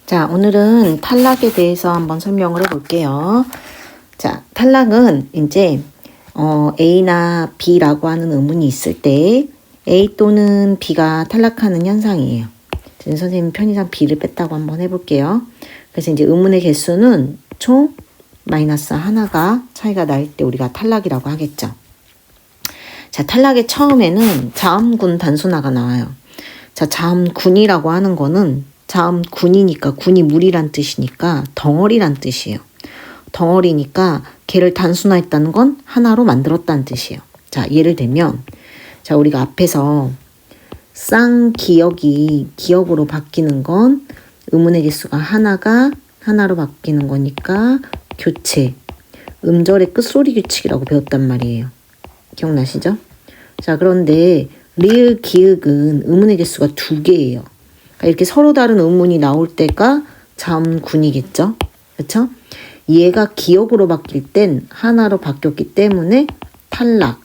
자, 오늘은 탈락에 대해서 한번 설명을 해볼게요. 자, 탈락은 이제 A나 B라고 하는 의문이 있을 때 A 또는 B가 탈락하는 현상이에요. 지금 선생님 편의상 B를 뺐다고 한번 해볼게요. 그래서 이제 의문의 개수는 총 마이너스 하나가 차이가 날 때 우리가 탈락이라고 하겠죠. 자, 탈락의 처음에는 자음군 단순화가 나와요. 자, 자음군이라고 하는 거는 자음군이니까 군이 물이란 뜻이니까 덩어리란 뜻이에요. 덩어리니까 걔를 단순화했다는 건 하나로 만들었다는 뜻이에요. 자, 예를 들면 자, 우리가 앞에서 쌍기역이 기역으로 바뀌는 건 의문의 개수가 하나가 하나로 바뀌는 거니까 교체, 음절의 끝소리 규칙이라고 배웠단 말이에요. 기억나시죠? 자, 그런데 리을 기역은 의문의 개수가 2개예요. 그러니까 이렇게 서로 다른 의문이 나올 때가 자음군이겠죠? 그렇죠? 얘가 기역으로 바뀔 땐 하나로 바뀌었기 때문에 탈락.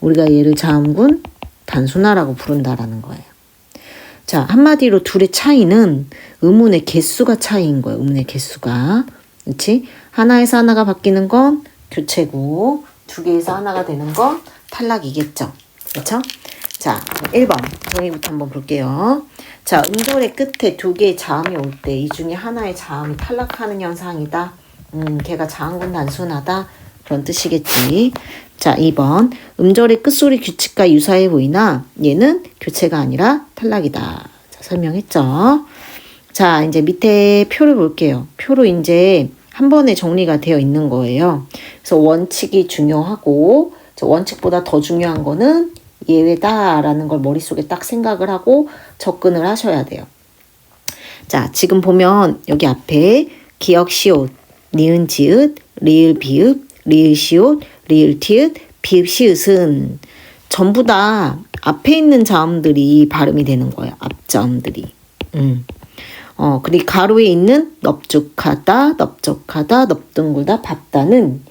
우리가 얘를 자음군 단순화라고 부른다라는 거예요. 자, 한마디로 둘의 차이는 의문의 개수가 차이인 거예요. 의문의 개수가. 그렇지? 하나에서 하나가 바뀌는 건 교체고 2개에서 하나가 되는 건 탈락이겠죠. 그렇죠? 자, 1번 정의부터 한번 볼게요. 자, 음절의 끝에 2개의 자음이 올 때 이 중에 하나의 자음이 탈락하는 현상이다. 걔가 자음군 단순하다. 그런 뜻이겠지. 자, 2번 음절의 끝소리 규칙과 유사해 보이나 얘는 교체가 아니라 탈락이다. 자, 설명했죠. 자, 이제 밑에 표를 볼게요. 표로 이제 한 번에 정리가 되어 있는 거예요. 그래서 원칙이 중요하고 저 원칙보다 더 중요한 거는 예외다라는 걸 머릿속에 딱 생각을 하고 접근을 하셔야 돼요. 자, 지금 보면 여기 앞에 기역 시옷, 니은 지읒, 리을 비읍, 리을 시옷, 리을 티읒, 비읍 시읒은 전부 다 앞에 있는 자음들이 발음이 되는 거예요. 앞자음들이. 그리고 가로에 있는 넙죽하다, 넓적하다, 넙둥글다, 밟다는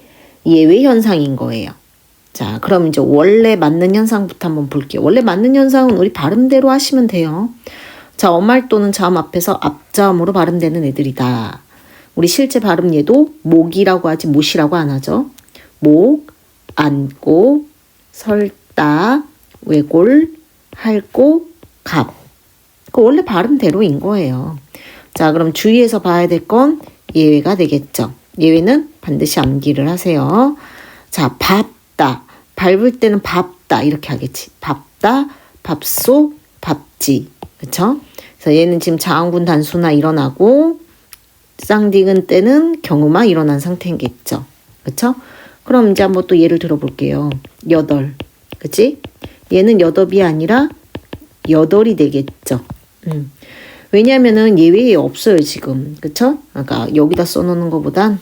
예외 현상인 거예요. 자, 그럼 이제 원래 맞는 현상부터 한번 볼게요. 원래 맞는 현상은 우리 발음대로 하시면 돼요. 자, 엄할 또는 자음 앞에서 앞자음으로 발음되는 애들이다. 우리 실제 발음 얘도 목이라고 하지 못이라고 안 하죠. 목, 앉고, 설다, 외골, 할고, 갑. 그 원래 발음대로인 거예요. 자, 그럼 주의해서 봐야 될 건 예외가 되겠죠. 예외는 반드시 암기를 하세요. 자, 밥다. 밟을 때는 밥다. 이렇게 하겠지. 밥다, 밥소, 밥지. 그쵸? 그래서 얘는 지금 자음군 단순화 일어나고 쌍디귿 때는 경음화 일어난 상태겠죠. 그쵸? 그럼 이제 한번 또 예를 들어볼게요. 여덟. 그치? 얘는 여덟이 아니라 여덟이 되겠죠. 왜냐면은 예외에 없어요, 지금. 그쵸? 그러니까 여기다 써놓는 것보단,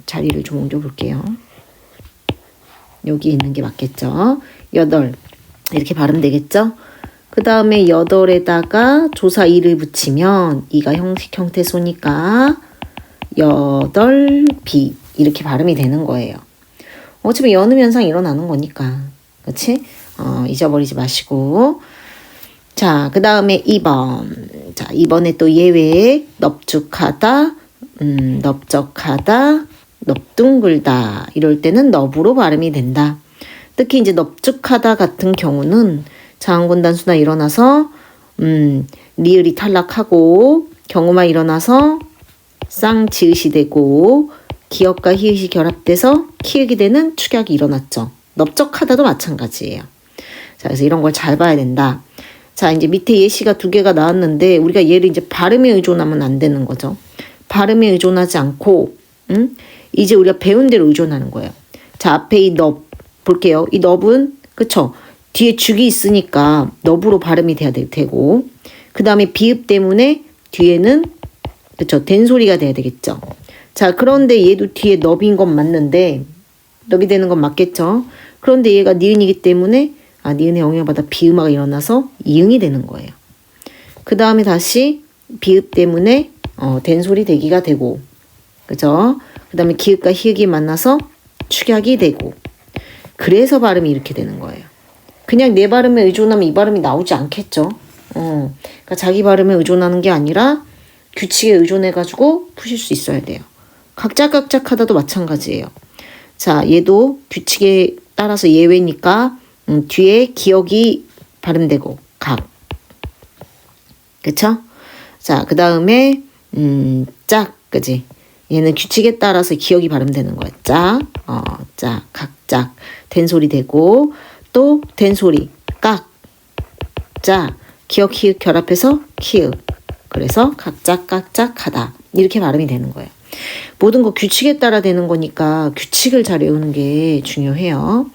자리를 좀 옮겨볼게요. 여기 있는 게 맞겠죠? 여덟. 이렇게 발음되겠죠? 그 다음에 여덟에다가 조사 이를 붙이면 이가 형식 형태소니까 여덟비. 이렇게 발음이 되는 거예요. 어차피 연음 현상이 일어나는 거니까. 그치? 잊어버리지 마시고. 자, 그 다음에 2번. 자, 2번에 또 예외. 넙죽하다, 넓적하다, 넙둥글다. 이럴 때는 넙으로 발음이 된다. 특히 이제 넙죽하다 같은 경우는 자음군 단순화 일어나서, 리을이 탈락하고, 경음화 일어나서 쌍지읒이 되고, 기역과 히읗이 결합돼서 키읔이 되는 축약이 일어났죠. 넓적하다도 마찬가지예요. 자, 그래서 이런 걸 잘 봐야 된다. 자, 이제 밑에 예시가 2개가 나왔는데 우리가 얘를 이제 발음에 의존하면 안 되는 거죠. 발음에 의존하지 않고 이제 우리가 배운 대로 의존하는 거예요. 자, 앞에 이 넙 볼게요. 이 넙은 그쵸? 뒤에 죽이 있으니까 넙으로 발음이 돼야 되고 그 다음에 비읍 때문에 뒤에는 그쵸? 된 소리가 돼야 되겠죠. 자, 그런데 얘도 뒤에 넙인 건 맞는데 넙이 되는 건 맞겠죠. 그런데 얘가 니은이기 때문에 니은의 영향을 받아 비음화가 일어나서 이응이 되는 거예요. 그 다음에 다시 비읍 때문에 된 소리 대기가 되고 그죠? 그 다음에 기읍과 히읗이 만나서 축약이 되고 그래서 발음이 이렇게 되는 거예요. 그냥 내 발음에 의존하면 이 발음이 나오지 않겠죠. 그러니까 자기 발음에 의존하는 게 아니라 규칙에 의존해가지고 푸실 수 있어야 돼요. 각작각작하다도 마찬가지예요. 자, 얘도 규칙에 따라서 예외니까 뒤에 기억이 발음되고 각. 그쵸? 자, 그 다음에 짝, 그지? 얘는 규칙에 따라서 기억이 발음되는 거야. 짝, 짝, 각짝, 된소리 되고 또 된소리, 깍, 짝, 기억, 키읔 결합해서 키읔. 그래서 각짝, 깍짝, 하다. 이렇게 발음이 되는 거예요. 모든 거 규칙에 따라 되는 거니까 규칙을 잘 외우는 게 중요해요.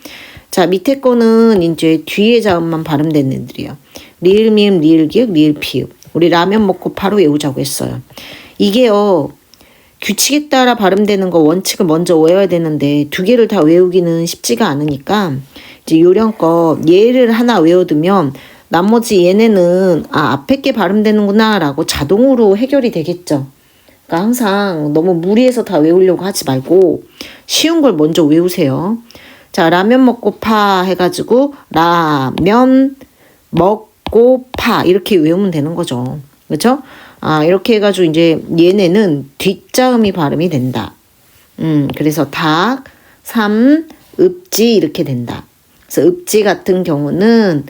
자, 밑에 거는 이제 뒤에 자음만 발음되는 애들이에요. 리을, 미음, 리을, 기역, 리을, 피읍. 우리 라면 먹고 바로 외우자고 했어요. 이게요, 규칙에 따라 발음되는 거 원칙을 먼저 외워야 되는데 두 개를 다 외우기는 쉽지가 않으니까 이제 요령껏 얘를 하나 외워두면 나머지 얘네는 앞에 게 발음되는구나 라고 자동으로 해결이 되겠죠. 그러니까 항상 너무 무리해서 다 외우려고 하지 말고 쉬운 걸 먼저 외우세요. 자, 라면 먹고 파 해가지고 라면 먹고 파 이렇게 외우면 되는 거죠. 그렇죠? 이렇게 해가지고 이제 얘네는 뒷자음이 발음이 된다. 그래서 닭, 삼, 읍지 이렇게 된다. 그래서 읍지 같은 경우는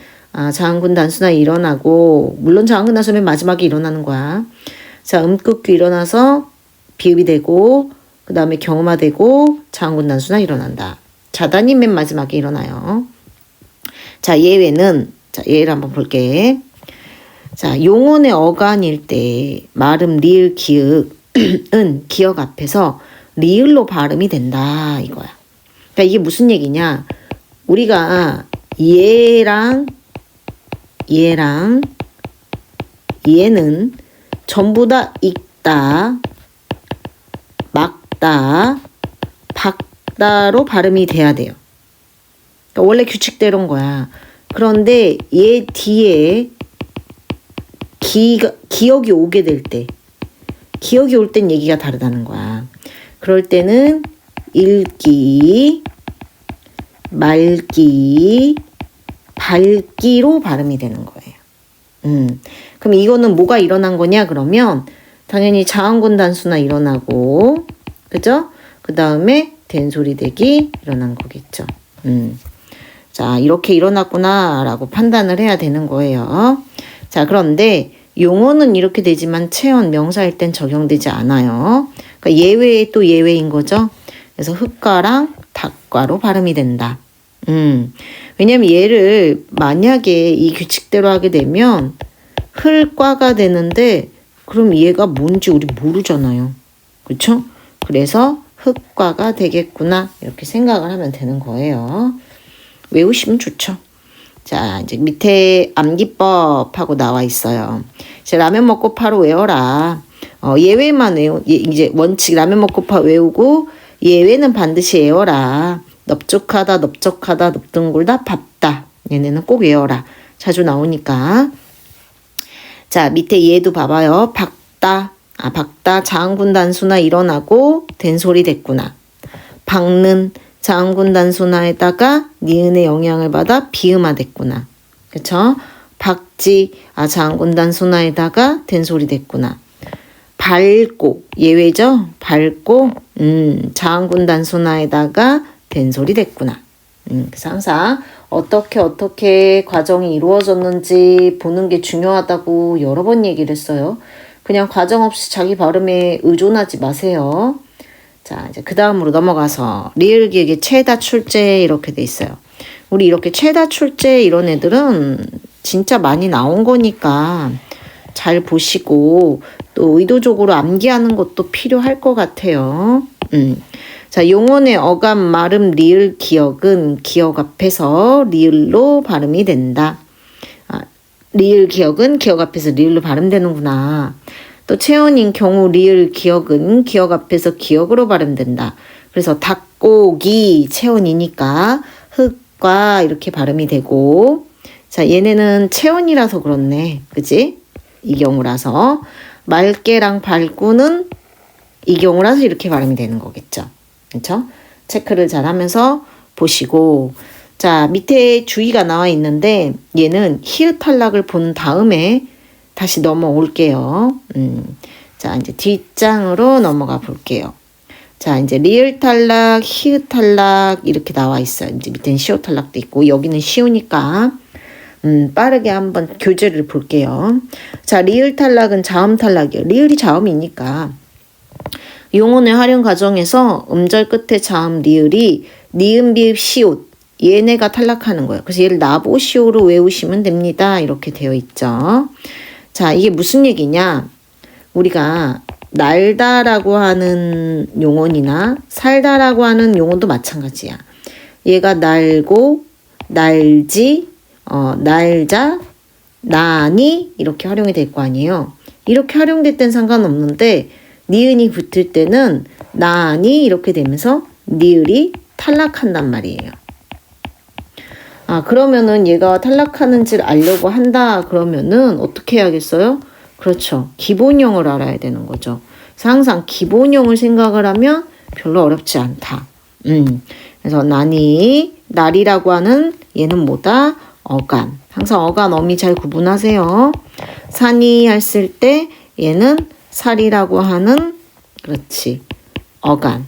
자음군 단수나 일어나고 물론 자음군 단수는 마지막에 일어나는 거야. 자, 음끝귀 일어나서 비읍이 되고 그 다음에 경음화되고 자음군 단수나 일어난다. 자단이 맨 마지막에 일어나요. 자, 예외는 자, 예를 한번 볼게. 자, 용언의 어간일 때 말음 리을 기읍은 기역 앞에서 리을로 발음이 된다 이거야. 그러니까 이게 무슨 얘기냐? 우리가 얘랑 얘는 전부 다 읽다, 막다, 박다로 발음이 돼야 돼요. 그러니까 원래 규칙대로인 거야. 그런데 얘 뒤에 기억이 오게 될 때, 기억이 올 땐 얘기가 다르다는 거야. 그럴 때는 읽기, 말기, 밝기로 발음이 되는 거예요. 그럼 이거는 뭐가 일어난 거냐 그러면 당연히 자음군 단수나 일어나고 그죠? 그 다음에 된소리 대기 일어난 거겠죠. 자, 이렇게 일어났구나 라고 판단을 해야 되는 거예요. 자, 그런데 용어는 이렇게 되지만 체언 명사일 땐 적용되지 않아요. 그러니까 예외에 또 예외인 거죠. 그래서 흑과랑 닭과로 발음이 된다. 왜냐면 얘를 만약에 이 규칙대로 하게 되면 흘과가 되는데 그럼 얘가 뭔지 우리 모르잖아요. 그렇죠? 그래서 흑과가 되겠구나 이렇게 생각을 하면 되는 거예요. 외우시면 좋죠. 자, 이제 밑에 암기법하고 나와 있어요. 이제 라면 먹고 파로 외워라. 예외만 이제 원칙 라면 먹고 파 외우고 예외는 반드시 외워라. 넓적하다, 넓적하다, 넓둥굴다, 밥다. 얘네는 꼭 외워라. 자주 나오니까. 자, 밑에 얘도 봐봐요. 박다. 박다. 자음군 단수나 일어나고 된소리 됐구나. 박는 자음군 단수나에다가 니은의 영향을 받아 비음화 됐구나. 그쵸? 박지. 자음군 단수나에다가 된소리 됐구나. 밟고. 예외죠? 밟고. 자음군 단수나에다가 된소리 됐구나. 그래서 항상 어떻게 과정이 이루어졌는지 보는 게 중요하다고 여러 번 얘기를 했어요. 그냥 과정 없이 자기 발음에 의존하지 마세요. 자, 이제 그 다음으로 넘어가서 리을 기역의 최다 출제 이렇게 돼 있어요. 우리 이렇게 최다 출제 이런 애들은 진짜 많이 나온 거니까 잘 보시고 또 의도적으로 암기하는 것도 필요할 것 같아요. 자, 용언의 어감, 말음, 리을, 기역은 기역 앞에서 리을로 발음이 된다. 리을, 기역은 기역 앞에서 리을로 발음되는구나. 또 체언인 경우 리을, 기역은 기역 앞에서 기역으로 발음된다. 그래서 닭고기, 체언이니까 흑과 이렇게 발음이 되고 자, 얘네는 체언이라서 그렇네. 그지? 이 경우라서 말개랑 발구는 이 경우라서 이렇게 발음이 되는 거겠죠. 그렇죠? 체크를 잘 하면서 보시고 자, 밑에 주의가 나와 있는데 얘는 히읗 탈락을 본 다음에 다시 넘어올게요. 자, 이제 뒷장으로 넘어가 볼게요. 자, 이제 리을 탈락, 히읗 탈락 이렇게 나와 있어요. 이제 밑에는 시옷 탈락도 있고 여기는 쉬우니까 빠르게 한번 교재를 볼게요. 자, 리을 탈락은 자음 탈락이에요. 리을이 자음이니까 용언의 활용 과정에서 음절 끝에 자음 리을이 니은 비읍 시옷 얘네가 탈락하는 거예요. 그래서 얘를 나보시오로 외우시면 됩니다. 이렇게 되어 있죠. 자, 이게 무슨 얘기냐? 우리가 날다라고 하는 용언이나 살다라고 하는 용언도 마찬가지야. 얘가 날고, 날지, 날자, 나니 이렇게 활용이 될 거 아니에요. 이렇게 활용될 땐 상관없는데 니은이 붙을 때는 나니 이렇게 되면서 니을이 탈락한단 말이에요. 아, 그러면은 얘가 탈락하는지를 알려고 한다 그러면은 어떻게 해야겠어요? 그렇죠. 기본형을 알아야 되는 거죠. 그래서 항상 기본형을 생각을 하면 별로 어렵지 않다. 그래서 나니, 날이라고 하는 얘는 뭐다? 어간. 항상 어간, 어미 잘 구분하세요. 산이 했을 때 얘는 살이라고 하는 그렇지. 어간.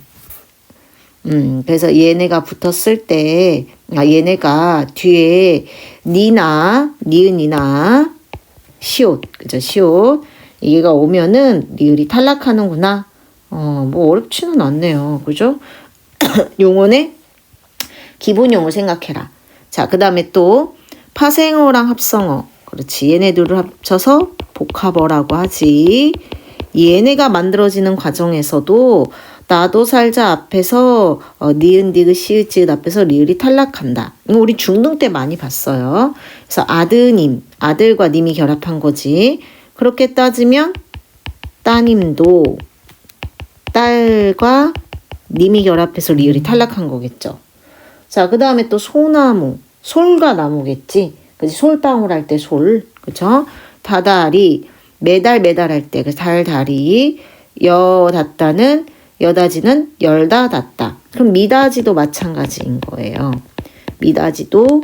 그래서 얘네가 붙었을 때, 얘네가 뒤에 니나, 니은이나, 시옷, 그죠? 시옷. 얘가 오면은 리을이 탈락하는구나. 뭐 어렵지는 않네요. 그죠? 용언의 기본용을 생각해라. 자, 그 다음에 또 파생어랑 합성어. 그렇지. 얘네들을 합쳐서 복합어라고 하지. 얘네가 만들어지는 과정에서도 나도 살자 앞에서 니은 디귿 시읒 지읒 앞에서 리을이 탈락한다. 이거 우리 중등 때 많이 봤어요. 그래서 아드님, 아들과 님이 결합한 거지. 그렇게 따지면 따님도 딸과 님이 결합해서 리을이 탈락한 거겠죠. 자, 그 다음에 또 소나무, 솔과 나무겠지. 그치? 솔방울 할 때 솔, 그쵸? 다다리, 매달 할 때 그 달다리, 여닫다는 여다지는 열다 닫다. 그럼 미다지도 마찬가지인 거예요. 미다지도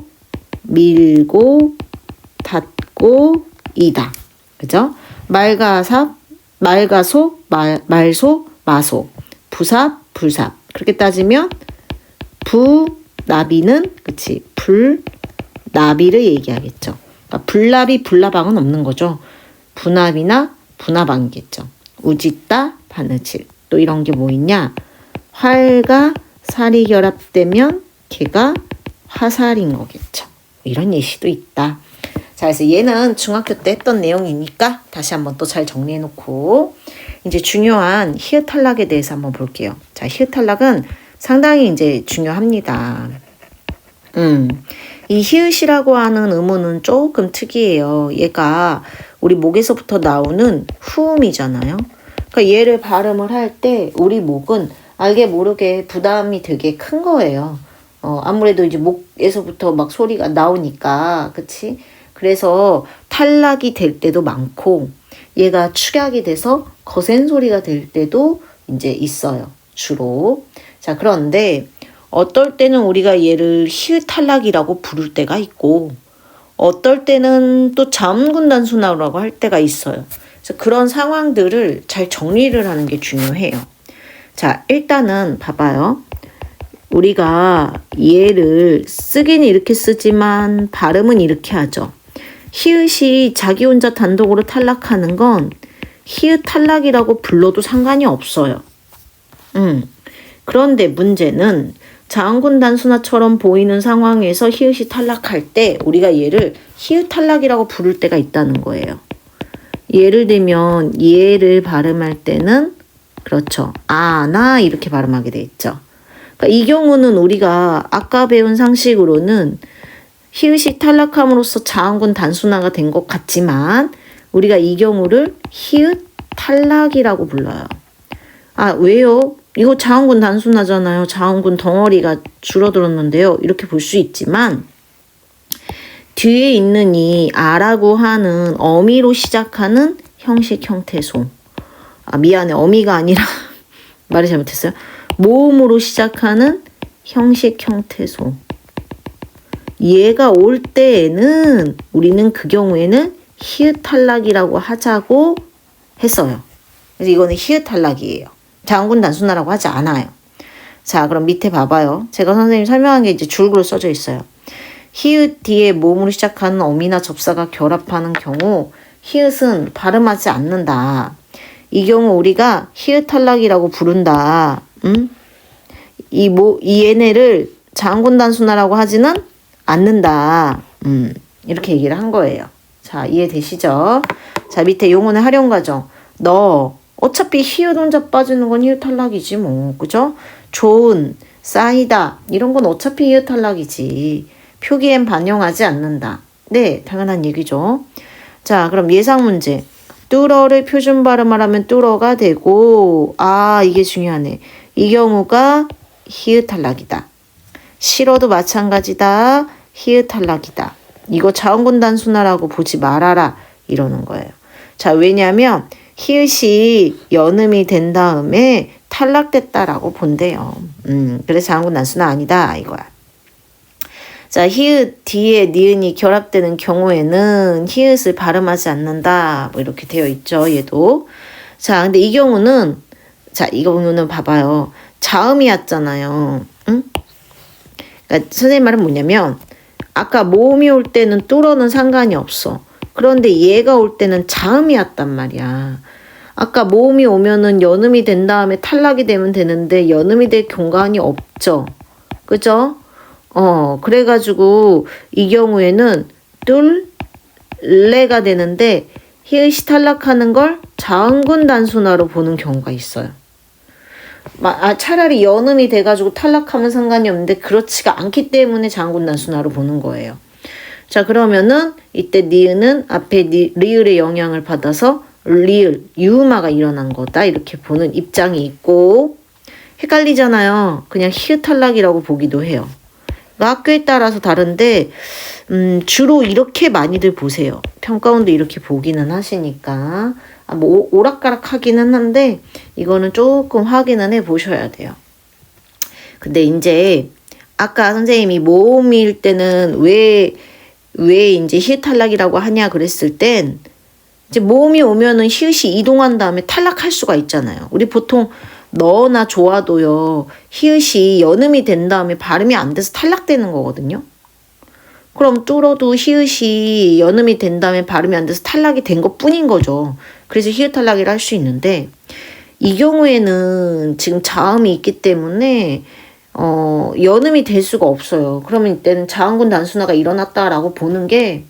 밀고 닫고 이다. 그죠? 말가삽, 말가소, 말소, 마소, 부삽, 불삽. 그렇게 따지면 부나비는 그치 불나비를 얘기하겠죠. 그러니까 불나비, 불나방은 없는 거죠. 부나비나 부나방이겠죠. 우짓다, 바느질. 또 이런 게 뭐 있냐? 활과 살이 결합되면 걔가 화살인 거겠죠. 이런 예시도 있다. 자, 그래서 얘는 중학교 때 했던 내용이니까 다시 한번 또 잘 정리해 놓고 이제 중요한 히읗 탈락에 대해서 한번 볼게요. 자, 히읗 탈락은 상당히 이제 중요합니다. 이 히읗이라고 하는 음은 조금 특이해요. 얘가 우리 목에서부터 나오는 후음이잖아요. 그러니까 얘를 발음을 할 때 우리 목은 알게 모르게 부담이 되게 큰 거예요. 아무래도 이제 목에서부터 막 소리가 나오니까, 그치? 그래서 탈락이 될 때도 많고, 얘가 축약이 돼서 거센 소리가 될 때도 이제 있어요. 주로. 자, 그런데 어떨 때는 우리가 얘를 히읗 탈락이라고 부를 때가 있고, 어떨 때는 또 자음군 단순화라고 할 때가 있어요. 그래서 그런 상황들을 잘 정리를 하는 게 중요해요. 자, 일단은 봐봐요. 우리가 얘를 쓰기는 이렇게 쓰지만 발음은 이렇게 하죠. 히읗이 자기 혼자 단독으로 탈락하는 건 히읗 탈락이라고 불러도 상관이 없어요. 그런데 문제는 자음군 단순화처럼 보이는 상황에서 히읗이 탈락할 때 우리가 얘를 히읗 탈락이라고 부를 때가 있다는 거예요. 예를 들면 얘를 발음할 때는 그렇죠. 아나 이렇게 발음하게 돼 있죠. 그러니까 이 경우는 우리가 아까 배운 상식으로는 히읗이 탈락함으로써 자음군 단순화가 된 것 같지만 우리가 이 경우를 히읗 탈락이라고 불러요. 아, 왜요? 이거 자음군 단순화잖아요. 자음군 덩어리가 줄어들었는데요. 이렇게 볼 수 있지만 뒤에 있는 이 아라고 하는 어미로 시작하는 형식 형태소. 아, 미안해. 어미가 아니라 말을 잘못했어요. 모음으로 시작하는 형식 형태소. 얘가 올 때에는 우리는 그 경우에는 히읗 탈락이라고 하자고 했어요. 그래서 이거는 히읗 탈락이에요. 자음군 단순화라고 하지 않아요. 자, 그럼 밑에 봐봐요. 제가 선생님 설명한 게 이제 줄글로 써져 있어요. 히읗 뒤에 모음으로 시작하는 어미나 접사가 결합하는 경우 히읗은 발음하지 않는다. 이 경우 우리가 히읗 탈락이라고 부른다. 이 얘네를 자음군 단순화라고 하지는 않는다. 이렇게 얘기를 한 거예요. 자, 이해되시죠? 자, 밑에 용어의 활용 과정. 너 어차피 히읗 혼자 빠지는 건 히읗 탈락이지 뭐. 그죠? 좋은, 쌓이다 이런 건 어차피 히읗 탈락이지. 표기엔 반영하지 않는다. 네, 당연한 얘기죠. 자, 그럼 예상 문제. 뚫어를 표준 발음하라면 뚫어가 되고, 아, 이게 중요하네. 이 경우가 히읗 탈락이다. 싫어도 마찬가지다. 히읗 탈락이다. 이거 자음군 단순화라고 보지 말아라. 이러는 거예요. 자, 왜냐면 히읗이 연음이 된 다음에 탈락됐다라고 본대요. 그래서 자음군 단순화 아니다 이거야. 자, 히읗 뒤에 니은이 결합되는 경우에는 히읗을 발음하지 않는다. 뭐 이렇게 되어 있죠. 얘도. 자, 근데 이 경우는 이 경우는 봐봐요. 자음이 왔잖아요. 응? 그러니까 선생님 말은 뭐냐면 아까 모음이 올 때는 뚫어는 상관이 없어. 그런데 얘가 올 때는 자음이 왔단 말이야. 아까 모음이 오면은 연음이 된 다음에 탈락이 되면 되는데 연음이 될 경관이 없죠. 그죠? 그래가지고 이 경우에는 뚫레가 되는데 히읗이 탈락하는 걸 자음군 단순화로 보는 경우가 있어요. 차라리 연음이 돼가지고 탈락하면 상관이 없는데 그렇지가 않기 때문에 자음군 단순화로 보는 거예요. 자, 그러면은 이때 니은은 앞에 리을의 영향을 받아서 리을, 유음화가 일어난 거다. 이렇게 보는 입장이 있고 헷갈리잖아요. 그냥 히읗 탈락이라고 보기도 해요. 학교에 따라서 다른데 주로 이렇게 많이들 보세요. 평가원도 이렇게 보기는 하시니까 뭐 오락가락 하기는 한데 이거는 조금 확인은 해 보셔야 돼요. 근데 이제 아까 선생님이 모음일 때는 왜 이제 히읗 탈락이라고 하냐 그랬을 땐 이제 모음이 오면은 히읗이 이동한 다음에 탈락할 수가 있잖아요. 우리 보통 너나 좋아도요. 히읗이 연음이 된 다음에 발음이 안 돼서 탈락되는 거거든요. 그럼 뚫어도 히읗이 연음이 된 다음에 발음이 안 돼서 탈락이 된 것 뿐인 거죠. 그래서 히읗 탈락이라 할 수 있는데 이 경우에는 지금 자음이 있기 때문에 연음이 될 수가 없어요. 그러면 이때는 자음군 단순화가 일어났다라고 보는 게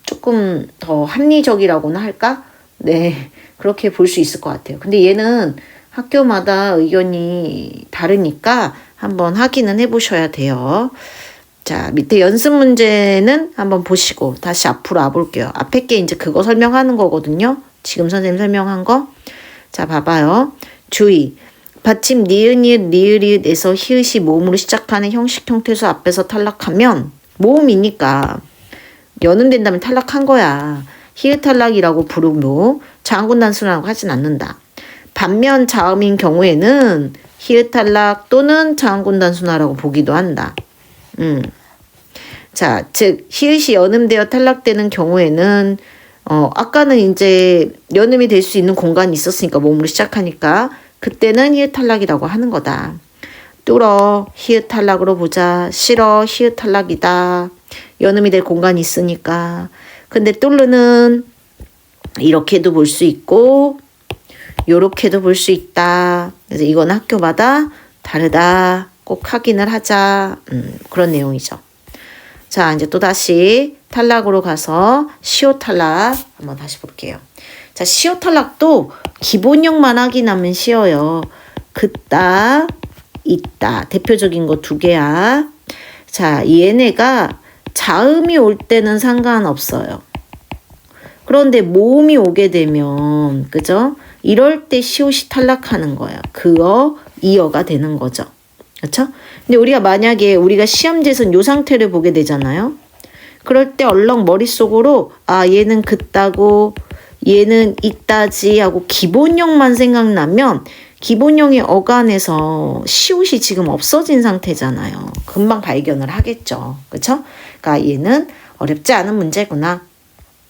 조금 더 합리적이라고나 할까? 네, 그렇게 볼 수 있을 것 같아요. 근데 얘는 학교마다 의견이 다르니까 한번 확인은 해보셔야 돼요. 자, 밑에 연습 문제는 한번 보시고 다시 앞으로 와볼게요. 앞에 게 이제 그거 설명하는 거거든요. 지금 선생님 설명한 거. 자, 봐봐요. 주의. 받침 니은이읒 리을이읒에서 히읗이 모음으로 시작하는 형식 형태수 앞에서 탈락하면 모음이니까 연음된다면 탈락한 거야. 히읗 탈락이라고 부르고 자음군 단순화라고 하진 않는다. 반면 자음인 경우에는 히읗 탈락 또는 자음군 단순화라고 보기도 한다. 자, 즉 히읗이 연음되어 탈락되는 경우에는 아까는 이제 연음이 될 수 있는 공간이 있었으니까 모음으로 시작하니까 그때는 히읗 탈락이라고 하는 거다. 뚫어 히읗 탈락으로 보자. 싫어 히읗 탈락이다. 연음이 될 공간이 있으니까. 근데 뚫르는 이렇게도 볼 수 있고 요렇게도 볼 수 있다. 그래서 이건 학교마다 다르다. 꼭 확인을 하자. 그런 내용이죠. 자, 이제 또 다시 탈락으로 가서 시옷 탈락 한번 다시 볼게요. 자, 시옷 탈락도 기본형만 확인하면 쉬워요. 그따, 있다. 대표적인 거 두 개야. 자, 얘네가 자음이 올 때는 상관없어요. 그런데 모음이 오게 되면, 그죠? 이럴 때 시옷이 탈락하는 거예요. 그어, 이어가 되는 거죠. 그렇죠? 근데 우리가 만약에 우리가 시험지에서는 이 상태를 보게 되잖아요. 그럴 때 얼렁 머릿속으로 얘는 그따고 얘는 이따지 하고 기본형만 생각나면 기본형의 어간에서 시옷이 지금 없어진 상태잖아요. 금방 발견을 하겠죠. 그쵸? 그러니까 얘는 어렵지 않은 문제구나.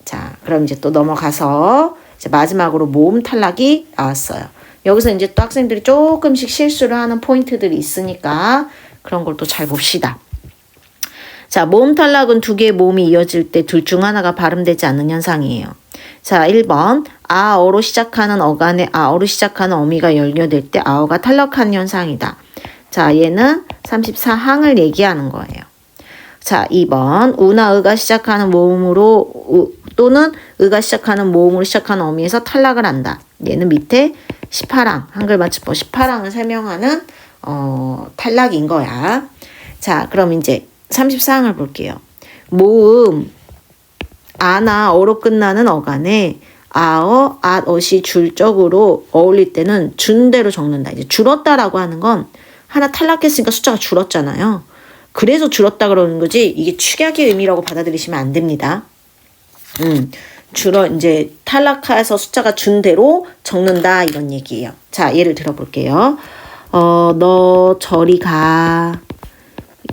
자, 그럼 이제 또 넘어가서 이제 마지막으로 모음 탈락이 나왔어요. 여기서 이제 또 학생들이 조금씩 실수를 하는 포인트들이 있으니까 그런 걸 또 잘 봅시다. 자, 모음 탈락은 두 개의 모음이 이어질 때 둘 중 하나가 발음되지 않는 현상이에요. 자, 1번 아어로 시작하는 어간에 아어로 시작하는 어미가 연결될 때 아어가 탈락하는 현상이다. 자, 얘는 34항을 얘기하는 거예요. 자, 2번 우나 의가 시작하는 모음으로 또는 의가 시작하는 모음으로 시작하는 어미에서 탈락을 한다. 얘는 밑에 18항 한글 맞춤법 18항을 설명하는 탈락인 거야. 자, 그럼 이제 34항을 볼게요. 모음 아나 어로 끝나는 어간에 아어, 앗,엇이 줄적으로 어울릴 때는 준대로 적는다. 이제 줄었다라고 하는 건 하나 탈락했으니까 숫자가 줄었잖아요. 그래서 줄었다 그러는 거지 이게 축약의 의미라고 받아들이시면 안 됩니다. 이제 탈락해서 숫자가 준대로 적는다 이런 얘기예요. 자, 예를 들어볼게요. 너 저리 가.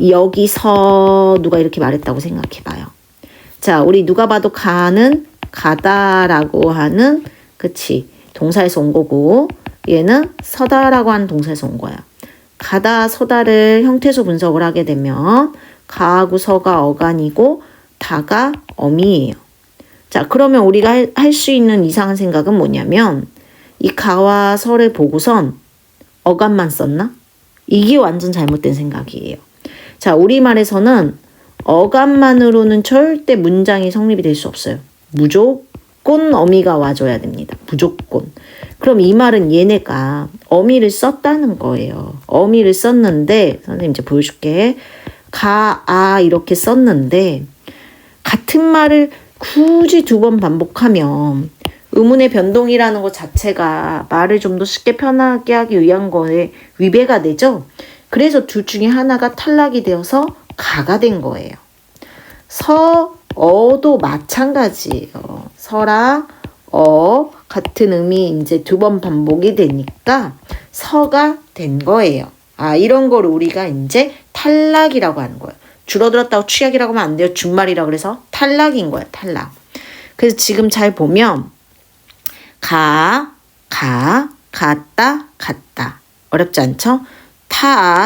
여기서 누가 이렇게 말했다고 생각해봐요. 자, 우리 누가 봐도 가는 가다라고 하는 그치 동사에서 온 거고 얘는 서다라고 하는 동사에서 온 거야. 가다 서다를 형태소 분석을 하게 되면 가하고 서가 어간이고 다가 어미예요. 자, 그러면 우리가 할 수 있는 이상한 생각은 뭐냐면 이 가와 서를 보고선 어간만 썼나? 이게 완전 잘못된 생각이에요. 자, 우리말에서는 어간만으로는 절대 문장이 성립이 될 수 없어요. 무조건 어미가 와줘야 됩니다. 무조건. 그럼 이 말은 얘네가 어미를 썼다는 거예요. 어미를 썼는데 선생님 이제 보여줄게. 가, 아 이렇게 썼는데 같은 말을 굳이 두 번 반복하면 의문의 변동이라는 것 자체가 말을 좀 더 쉽게 편하게 하기 위한 거에 위배가 되죠. 그래서 둘 중에 하나가 탈락이 되어서 가가 된 거예요. 서, 어도 마찬가지예요. 서랑 어 같은 의미 이제 두 번 반복이 되니까 서가 된 거예요. 아, 이런 거를 우리가 이제 탈락이라고 하는 거예요. 줄어들었다고 취약이라고 하면 안 돼요. 준말이라고 그래서 탈락인 거예요. 탈락. 그래서 지금 잘 보면 갔다, 갔다. 어렵지 않죠?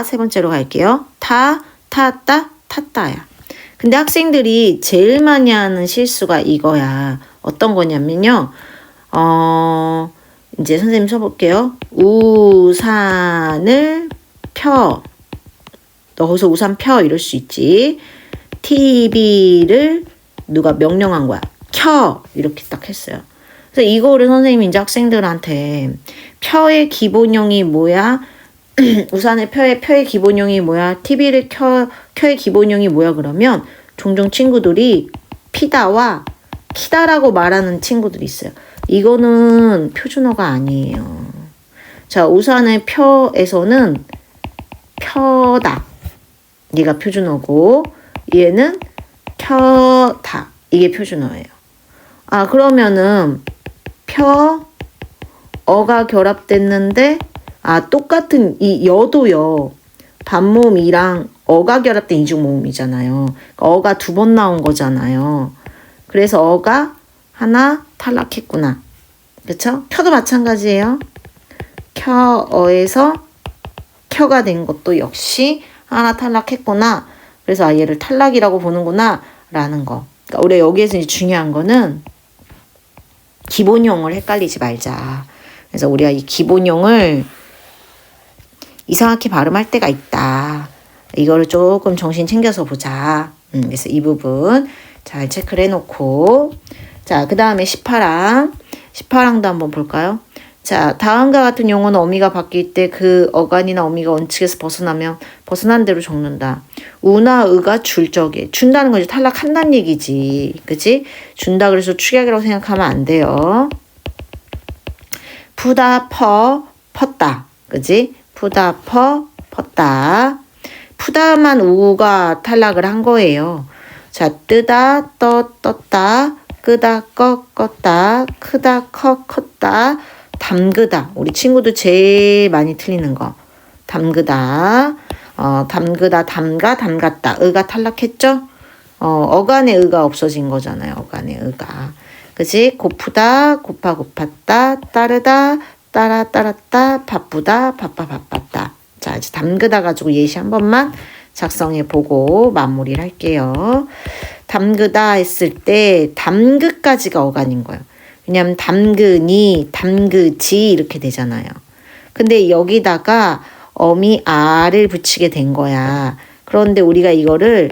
세 번째로 갈게요. 탔다, 탔다야. 근데 학생들이 제일 많이 하는 실수가 이거야. 어떤 거냐면요. 이제 선생님 써볼게요. 우산을 펴. 너 거기서 우산 펴 이럴 수 있지. TV를 누가 명령한 거야. 켜 이렇게 딱 했어요. 그래서 이거를 선생님이 이제 학생들한테 펴의 기본형이 뭐야? 우산의 펴의 기본형이 뭐야? TV를 켜의 기본형이 뭐야? 그러면 종종 친구들이 피다와 키다라고 말하는 친구들이 있어요. 이거는 표준어가 아니에요. 자, 우산의 펴에서는 펴다. 얘가 표준어고 얘는 켜다. 이게 표준어예요. 아, 그러면은 어가 결합됐는데 똑같은 이 여도요. 반모음 이랑 어가 결합된 이중모음이잖아요. 그러니까 어가 두 번 나온 거잖아요. 그래서 어가 하나 탈락했구나. 그쵸? 켜도 마찬가지예요. 켜어에서 켜가 된 것도 역시 하나 탈락했구나. 그래서 얘를 탈락이라고 보는구나 라는 거. 그러니까 우리가 여기에서 이제 중요한 거는 기본형을 헷갈리지 말자. 그래서 우리가 이 기본형을 이상하게 발음할 때가 있다. 이거를 조금 정신 챙겨서 보자. 그래서 이 부분 잘 체크를 해놓고 자, 그 다음에 18항도 한번 볼까요? 자, 다음과 같은 용어는 어미가 바뀔 때 그 어간이나 어미가 원칙에서 벗어나면 벗어난 대로 적는다. 우나 의가 줄적에 준다는 건 이제 탈락한다는 얘기지. 그치? 준다 그래서 축약이라고 생각하면 안 돼요. 푸다 폈다. 그치? 푸다 폈다. 푸다만 우가 탈락을 한 거예요. 자, 뜨다 떴다 끄다 껐다 크다 컸다 담그다. 우리 친구들 제일 많이 틀리는 거. 담그다. 담그다, 담가, 담갔다. 의가 탈락했죠? 어간의 의가 없어진 거잖아요. 어간의 의가. 그치? 고프다, 고파, 고팠다. 따르다, 따라, 따랐다. 바쁘다, 바빠, 바빴다. 자, 이제 담그다 가지고 예시 한 번만 작성해 보고 마무리를 할게요. 담그다 했을 때 담그까지가 어간인 거예요. 왜냐면 담그니, 담그지 이렇게 되잖아요. 근데 여기다가 어미 아를 붙이게 된 거야. 그런데 우리가 이거를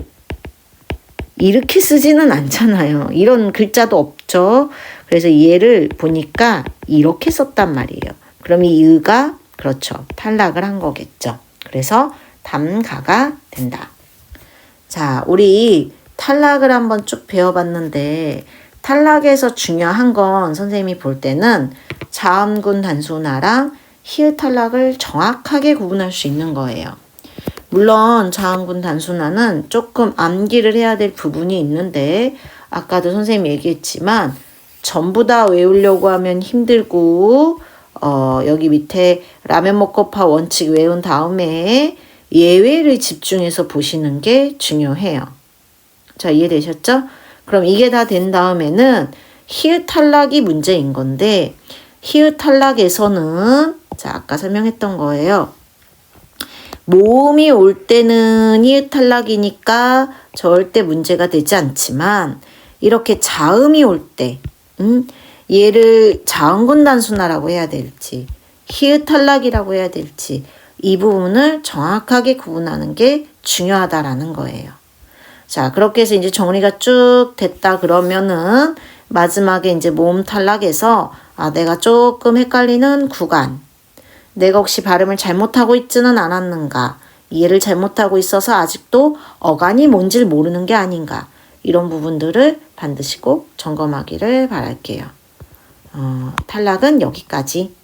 이렇게 쓰지는 않잖아요. 이런 글자도 없죠. 그래서 얘를 보니까 이렇게 썼단 말이에요. 그럼 이 의가 그렇죠. 탈락을 한 거겠죠. 그래서 담가가 된다. 자, 우리 탈락을 한번 쭉 배워봤는데 탈락에서 중요한 건 선생님이 볼 때는 자음군 단순화랑 히읗 탈락을 정확하게 구분할 수 있는 거예요. 물론 자음군 단순화는 조금 암기를 해야 될 부분이 있는데 아까도 선생님이 얘기했지만 전부 다 외우려고 하면 힘들고 여기 밑에 라면 먹고 파 원칙 외운 다음에 예외를 집중해서 보시는 게 중요해요. 자, 이해되셨죠? 그럼 이게 다 된 다음에는 히읗 탈락이 문제인 건데 히읗 탈락에서는 자, 아까 설명했던 거예요. 모음이 올 때는 히읗 탈락이니까 절대 문제가 되지 않지만 이렇게 자음이 올 때 얘를 자음군 단순화라고 해야 될지 히읗 탈락이라고 해야 될지 이 부분을 정확하게 구분하는 게 중요하다라는 거예요. 자, 그렇게 해서 이제 정리가 쭉 됐다 그러면은 마지막에 이제 모음 탈락에서 내가 조금 헷갈리는 구간, 내가 혹시 발음을 잘못하고 있지는 않았는가, 이해를 잘못하고 있어서 아직도 어간이 뭔지를 모르는 게 아닌가, 이런 부분들을 반드시 꼭 점검하기를 바랄게요. 탈락은 여기까지.